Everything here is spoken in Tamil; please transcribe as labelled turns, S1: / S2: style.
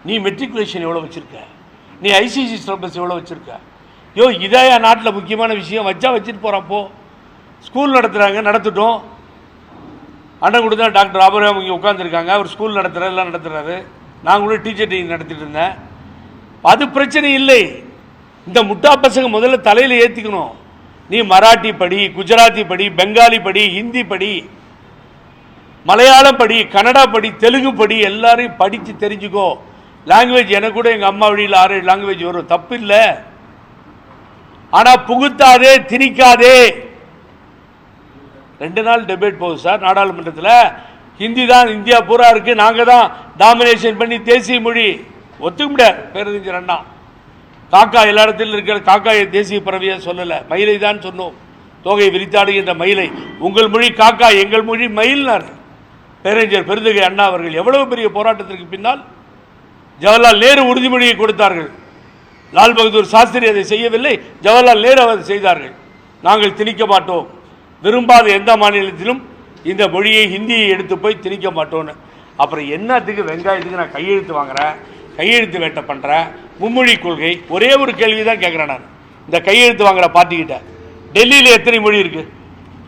S1: நீ மெட்ரிகுலேஷன் எவ்வளோ வச்சுருக்க, நீ ஐசிசி சிலபஸ் எவ்வளோ வச்சுருக்க? யோ இதையா நாட்டில் முக்கியமான விஷயம் வச்சா வச்சுட்டு போகிறப்போ ஸ்கூல் நடத்துகிறாங்க, நடத்திட்டோம். அண்ணன் கொடுத்தா டாக்டர் ஆபரகம் இங்கே உட்காந்துருக்காங்க, அவர் ஸ்கூல் நடத்துகிறார், எல்லாம் நடத்துகிறாரு. நான் கூட டீச்சர் ட்ரைனிங் நடத்திட்டு இருந்தேன். அது பிரச்சனை இல்லை. இந்த முட்டா பசங்க முதல்ல தலையில் ஏற்றிக்கணும். நீ மராட்டி படி, குஜராத்தி படி, பெங்காலி படி, ஹிந்தி படி, மலையாளம் படி, கன்னடா படி, தெலுங்கு படி, எல்லாரையும் படித்து தெரிஞ்சுக்கோ. லாங்குவேஜ் எனக்கு கூட எங்கள் அம்மா வழியில் 6 லாங்குவேஜ் வரும், தப்பு இல்லை. ஆனால் புகுத்தாதே, திணிக்காதே. 2 நாள் டிபேட் போகுது சார் நாடாளுமன்றத்தில். ஹிந்தி தான் இந்தியா பூரா இருக்கு, நாங்கள் தான் டாமினேஷன் பண்ணி தேசிய மொழி ஒத்துக்க முடியாது. பேரறிஞர் அண்ணா காக்கா எல்லா இடத்திலும் இருக்கிற காக்காயை தேசிய பறவையாக சொல்லலை, மயிலை தான் சொன்னோம். தோகை விரித்தாடுகின்ற மயிலை, உங்கள் மொழி காக்கா, எங்கள் மொழி மயில்னார் பேரறிஞர் பெருந்தகை அண்ணா அவர்கள். எவ்வளவு பெரிய போராட்டத்திற்கு பின்னால் ஜவஹர்லால் நேரு உறுதிமொழியை கொடுத்தார்கள். லால் பகதூர் சாஸ்திரி அதை செய்யவில்லை, ஜவஹர்லால் நேரு அதை செய்தார்கள். நாங்கள் திணிக்க மாட்டோம், விரும்பாத எந்த மாநிலத்திலும் இந்த மொழியை ஹிந்தியை எடுத்து போய் திணிக்க மாட்டோன்னு. அப்புறம் என்னத்துக்கு வெங்காயத்துக்கு நான் கையெழுத்து வாங்குறேன், கையெழுத்து வேட்டை பண்ணுறேன்? மும்மொழி கொள்கை. ஒரே ஒரு கேள்வி தான் கேட்குறேன் நான் இந்த கையெழுத்து வாங்குற பார்ட்டிக்கிட்ட, டெல்லியில் எத்தனை மொழி இருக்குது?